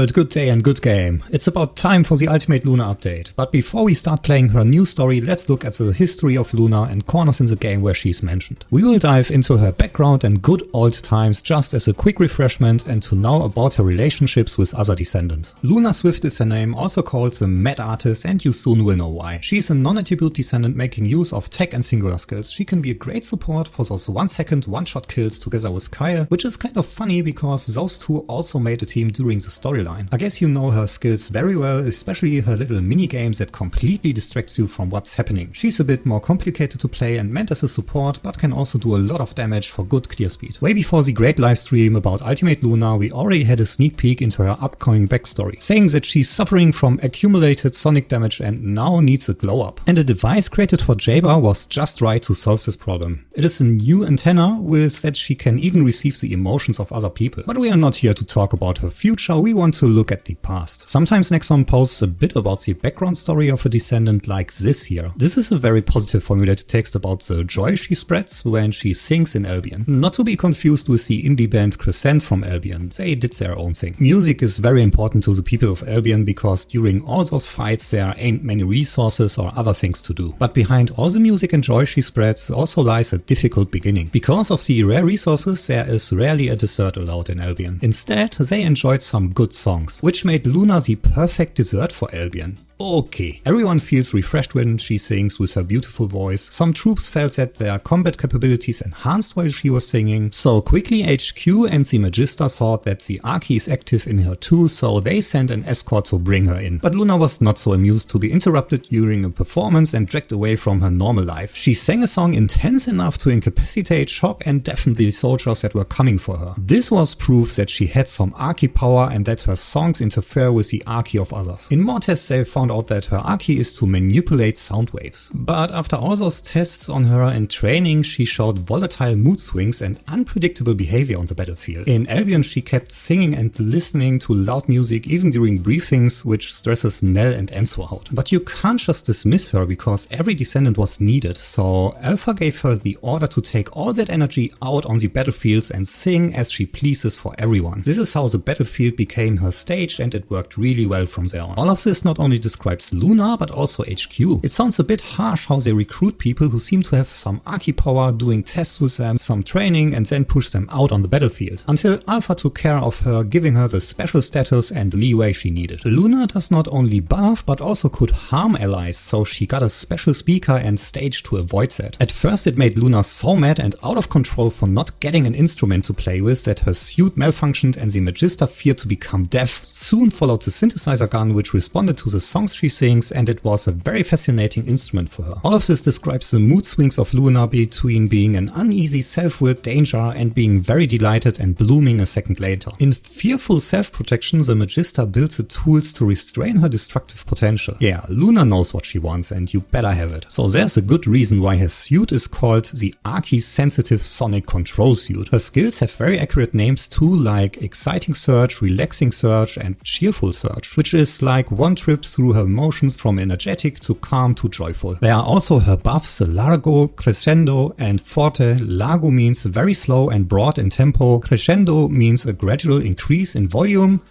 world, good day and good game. It's about time for the Ultimate Luna update. But before we start playing her new story, let's look at the history of Luna and corners in the game where she's mentioned. We will dive into her background and good old times just as a quick refreshment and to know about her relationships with other descendants. Luna Swift is her name, also called the Mad Artist, and you soon will know why. She's a non-attribute descendant making use of tech and singular skills. She can be a great support for those 1 second one-shot kills together with Kyle, which is kind of funny because those two also made a team during the storyline. I guess you know her skills very well, especially her little mini-games that completely distracts you from what's happening. She's a bit more complicated to play and meant as a support, but can also do a lot of damage for good clear speed. Way before the great livestream about Ultimate Luna, we already had a sneak peek into her upcoming backstory, saying that she's suffering from accumulated sonic damage and now needs a glow up. And a device created for Jabba was just right to solve this problem. It is a new antenna with that she can even receive the emotions of other people. But we are not here to talk about her future, we want to look at the past. Sometimes Nexon posts a bit about the background story of a descendant like this here. This is a very positive formulated text about the joy she spreads when she sings in Albion. Not to be confused with the indie band Crescent from Albion, they did their own thing. Music is very important to the people of Albion because during all those fights there ain't many resources or other things to do. But behind all the music and joy she spreads also lies a difficult beginning. Because of the rare resources there is rarely a dessert allowed in Albion. Instead they enjoyed some good songs, which made Luna the perfect dessert for Albion. Okay. Everyone feels refreshed when she sings with her beautiful voice. Some troops felt that their combat capabilities enhanced while she was singing. So quickly HQ and the Magister thought that the Arche is active in her too, so they sent an escort to bring her in. But Luna was not so amused to be interrupted during a performance and dragged away from her normal life. She sang a song intense enough to incapacitate, shock and deafen the soldiers that were coming for her. This was proof that she had some Arche power and that her songs interfere with the Arche of others. In more tests they found out that her Arche is to manipulate sound waves. But after all those tests on her and training, she showed volatile mood swings and unpredictable behavior on the battlefield. In Albion she kept singing and listening to loud music even during briefings, which stresses Nell and Enzo out. But you can't just dismiss her because every descendant was needed, so Alpha gave her the order to take all that energy out on the battlefields and sing as she pleases for everyone. This is how the battlefield became her stage and it worked really well from there on. All of this not only describes Luna but also HQ. It sounds a bit harsh how they recruit people who seem to have some Arche power, doing tests with them, some training and then push them out on the battlefield. Until Alpha took care of her, giving her the special status and leeway she needed. Luna does not only buff but also could harm allies, so she got a special speaker and stage to avoid that. At first it made Luna so mad and out of control for not getting an instrument to play with that her suit malfunctioned and the Magister feared to become deaf. Soon followed the synthesizer gun which responded to the songs she sings, and it was a very fascinating instrument for her. All of this describes the mood swings of Luna between being an uneasy self-willed danger and being very delighted and blooming a second later. In fearful self-protection the Magister builds the tools to restrain her destructive potential. Yeah, Luna knows what she wants and you better have it. So there's a good reason why her suit is called the Arche Sensitive Sonic Control Suit. Her skills have very accurate names too, like Exciting Surge, Relaxing Surge and Cheerful Surge, which is like one trip through her motions from energetic to calm to joyful. There are also her buffs Largo, Crescendo and Forte. Largo means very slow and broad in tempo. Crescendo means a gradual increase in volume.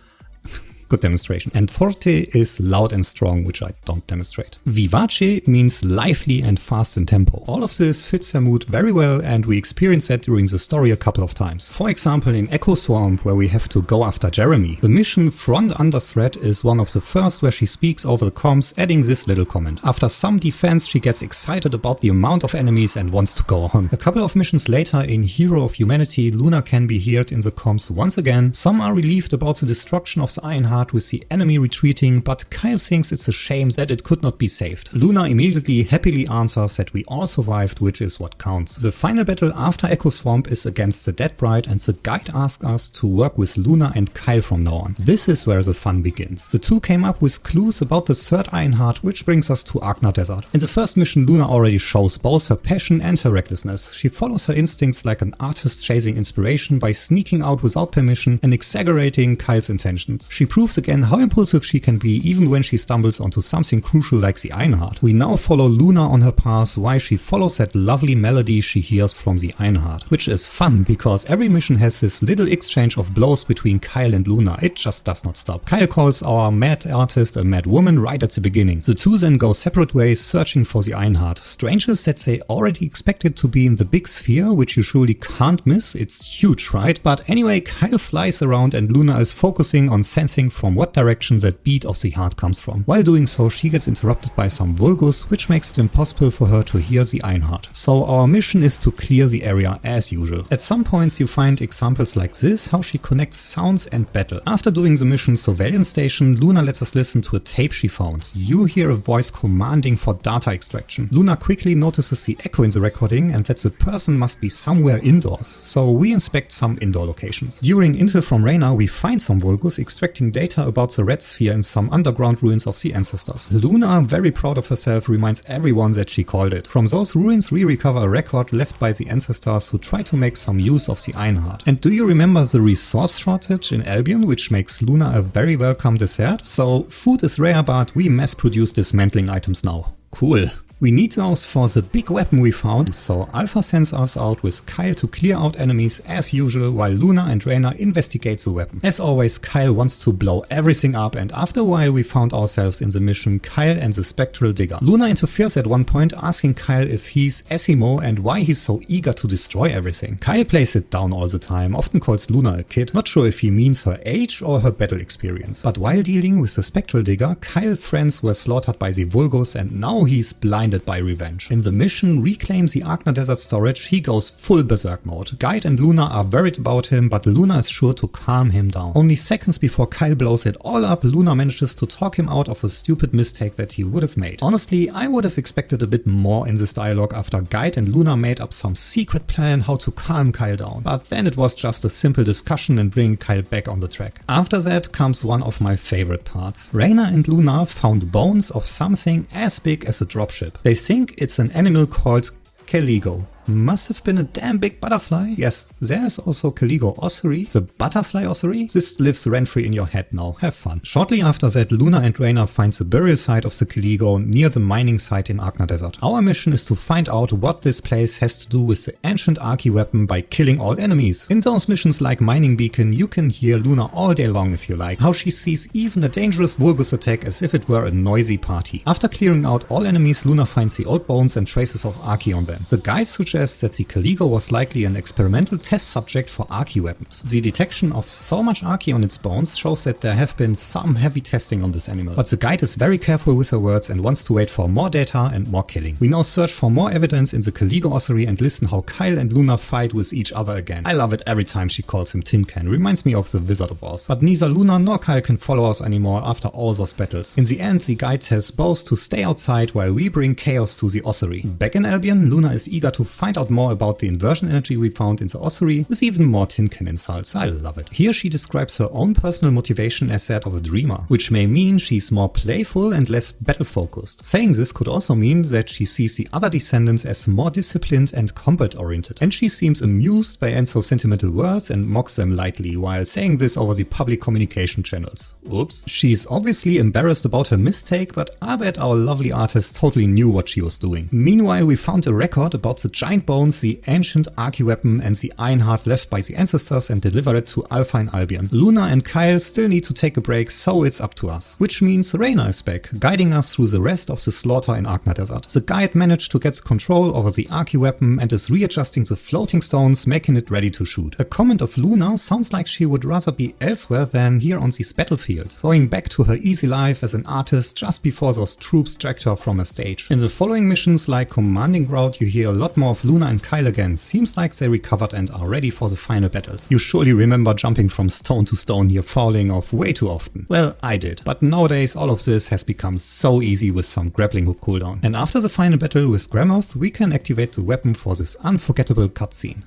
Good demonstration. And Forte is loud and strong, which I don't demonstrate. Vivace means lively and fast in tempo. All of this fits her mood very well and we experienced that during the story a couple of times. For example in Echo Swamp where we have to go after Jeremy. The mission Front Under Threat is one of the first where she speaks over the comms, adding this little comment. After some defense she gets excited about the amount of enemies and wants to go on. A couple of missions later in Hero of Humanity, Luna can be heard in the comms once again. Some are relieved about the destruction of the Ironheart with the enemy retreating, but Kyle thinks it's a shame that it could not be saved. Luna immediately happily answers that we all survived, which is what counts. The final battle after Echo Swamp is against the Dead Bride and the guide asks us to work with Luna and Kyle from now on. This is where the fun begins. The two came up with clues about the third Ironheart, which brings us to Agna Desert. In the first mission Luna already shows both her passion and her recklessness. She follows her instincts like an artist chasing inspiration by sneaking out without permission and exaggerating Kyle's intentions. She proves proves again how impulsive she can be even when she stumbles onto something crucial like the Ironheart. We now follow Luna on her path while she follows that lovely melody she hears from the Ironheart, which is fun because every mission has this little exchange of blows between Kyle and Luna. It just does not stop. Kyle calls our mad artist a mad woman right at the beginning. The two then go separate ways searching for the Ironheart. Strange is that they already expect it to be in the big sphere, which you surely can't miss. It's huge, right? But anyway, Kyle flies around and Luna is focusing on sensing from what direction that beat of the heart comes from. While doing so, she gets interrupted by some Vulgus, which makes it impossible for her to hear the Ironheart. So our mission is to clear the area as usual. At some points you find examples like this, how she connects sounds and battle. After doing the mission Surveillance Station, Luna lets us listen to a tape she found. You hear a voice commanding for data extraction. Luna quickly notices the echo in the recording and that the person must be somewhere indoors, so we inspect some indoor locations. During intel from Reina, we find some Vulgus extracting data about the Red Sphere in some underground ruins of the ancestors. Luna, very proud of herself, reminds everyone that she called it. From those ruins we recover a record left by the ancestors who try to make some use of the Ironheart. And do you remember the resource shortage in Albion, which makes Luna a very welcome dessert? So food is rare, but we mass produce dismantling items now. Cool. We need those for the big weapon we found, so Alpha sends us out with Kyle to clear out enemies as usual while Luna and Reina investigate the weapon. As always, Kyle wants to blow everything up, and after a while we found ourselves in the mission Kyle and the Spectral Digger. Luna interferes at one point, asking Kyle if he's Asimo and why he's so eager to destroy everything. Kyle plays it down all the time, often calls Luna a kid, not sure if he means her age or her battle experience. But while dealing with the Spectral Digger, Kyle's friends were slaughtered by the Vulgus and now he's blinded by revenge. In the mission Reclaim the Agna Desert storage, he goes full berserk mode. Guide and Luna are worried about him, but Luna is sure to calm him down. Only seconds before Kyle blows it all up, Luna manages to talk him out of a stupid mistake that he would have made. Honestly, I would have expected a bit more in this dialogue after Guide and Luna made up some secret plan how to calm Kyle down, but then it was just a simple discussion and bring Kyle back on the track. After that comes one of my favorite parts. Reina and Luna found bones of something as big as a dropship. They think it's an animal called Caligo. Must have been a damn big butterfly. Yes, there's also Caligo ossuary, the butterfly ossuary. This lives rent-free in your head now, have fun. Shortly after that, Luna and Reina find the burial site of the Caligo near the mining site in Agna Desert. Our mission is to find out what this place has to do with the ancient Arche weapon by killing all enemies. In those missions like Mining Beacon, you can hear Luna all day long if you like, how she sees even a dangerous Vulgus attack as if it were a noisy party. After clearing out all enemies, Luna finds the old bones and traces of Arche on them. The guide suggests that the Caligo was likely an experimental test subject for Arche weapons. The detection of so much Arche on its bones shows that there have been some heavy testing on this animal. But the guide is very careful with her words and wants to wait for more data and more killing. We now search for more evidence in the Caligo ossuary and listen how Kyle and Luna fight with each other again. I love it every time she calls him Tin Can. Reminds me of the Wizard of Oz. But neither Luna nor Kyle can follow us anymore after all those battles. In the end, the guide tells both to stay outside while we bring chaos to the ossuary. Back in Albion, Luna is eager to find out more about the inversion energy we found in the ossuary, with even more Tin Can insults. I love it. Here she describes her own personal motivation as that of a dreamer, which may mean she's more playful and less battle focused. Saying this could also mean that she sees the other Descendants as more disciplined and combat oriented, and she seems amused by Enzo's sentimental words and mocks them lightly while saying this over the public communication channels. Oops. She's obviously embarrassed about her mistake, but I bet our lovely artist totally knew what she was doing. Meanwhile, we found a record about the giant bones, the ancient Arche weapon and the Ironheart left by the ancestors and deliver it to Alpha in Albion. Luna and Kyle still need to take a break, so it's up to us. Which means Reina is back, guiding us through the rest of the slaughter in Agna Desert. The guide managed to get control over the Arche weapon and is readjusting the floating stones, making it ready to shoot. A comment of Luna sounds like she would rather be elsewhere than here on these battlefields, going back to her easy life as an artist just before those troops dragged her from a stage. In the following missions like Commanding Ground, you hear a lot more of Luna and Kyle again. Seems like they recovered and are ready for the final battles. You surely remember jumping from stone to stone here, falling off way too often. Well, I did. But nowadays all of this has become so easy with some grappling hook cooldown. And after the final battle with Gremoth, we can activate the weapon for this unforgettable cutscene.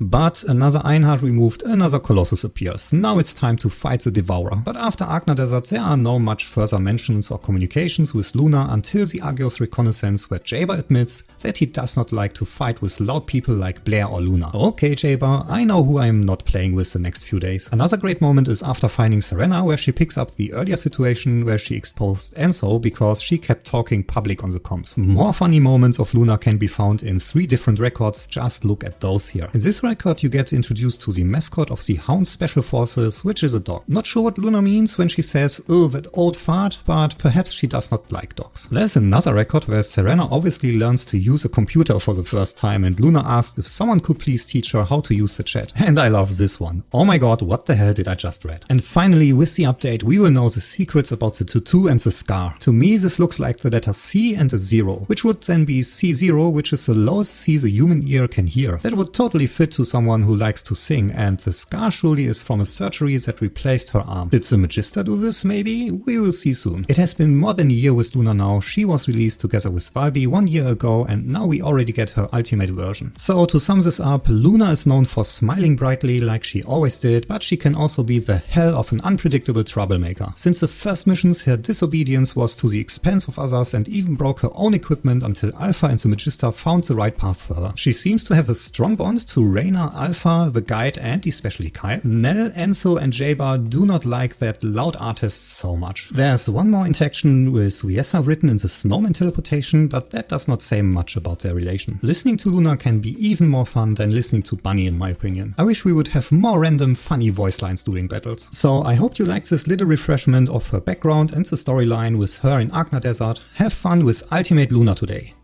But another Einhard removed, another Colossus appears. Now it's time to fight the Devourer. But after Agna Desert there are no much further mentions or communications with Luna until the Hagios Reconnaissance, where Jaber admits that he does not like to fight with loud people like Blair or Luna. Okay Jaber, I know who I'm not playing with the next few days. Another great moment is after finding Serena, where she picks up the earlier situation where she exposed Enzo because she kept talking public on the comms. More funny moments of Luna can be found in 3 different records, just look at those here. In this record you get introduced to the mascot of the Hound Special Forces, which is a dog. Not sure what Luna means when she says, "Oh, that old fart," but perhaps she does not like dogs. There's another record where Serena obviously learns to use a computer for the first time and Luna asks if someone could please teach her how to use the chat. And I love this one. Oh my god, what the hell did I just read? And finally, with the update, we will know the secrets about the tutu and the scar. To me, this looks like the letter C and a 0, which would then be C0, which is the lowest C the human ear can hear. That would totally fit to someone who likes to sing, and the scar surely is from a surgery that replaced her arm. Did the Magister do this maybe? We will see soon. It has been more than a year with Luna now. She was released together with Valby 1 year ago, and now we already get her ultimate version. So to sum this up, Luna is known for smiling brightly like she always did, but she can also be the hell of an unpredictable troublemaker. Since the first missions, her disobedience was to the expense of others and even broke her own equipment until Alpha and the Magister found the right path for her. She seems to have a strong bond to Reina, Alpha, the Guide and especially Kyle. Nell, Enzo and Jaber do not like that loud artist so much. There's one more interaction with Viessa written in the Snowman teleportation, but that does not say much about their relation. Listening to Luna can be even more fun than listening to Bunny in my opinion. I wish we would have more random funny voice lines during battles. So I hope you like this little refreshment of her background and the storyline with her in Agna Desert. Have fun with Ultimate Luna today.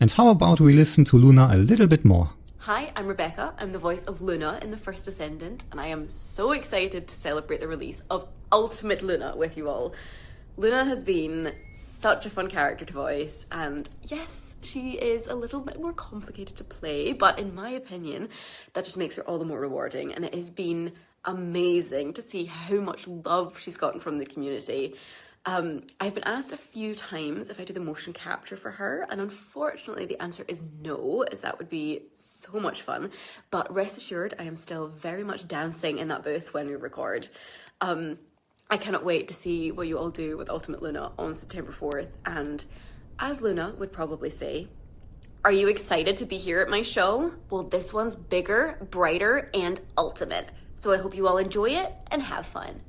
And how about we listen to Luna a little bit more? Hi, I'm Rebecca. I'm the voice of Luna in the first Descendant, and I am so excited to celebrate the release of Ultimate Luna with you all. Luna has been such a fun character to voice, and yes, she is a little bit more complicated to play, but in my opinion, that just makes her all the more rewarding, and it has been amazing to see how much love she's gotten from the community. I've been asked a few times if I do the motion capture for her, and unfortunately the answer is no, as that would be so much fun. But rest assured, I am still very much dancing in that booth when we record. I cannot wait to see what you all do with Ultimate Luna on September 4th, and as Luna would probably say, are you excited to be here at my show? Well, this one's bigger, brighter, and ultimate. So I hope you all enjoy it and have fun.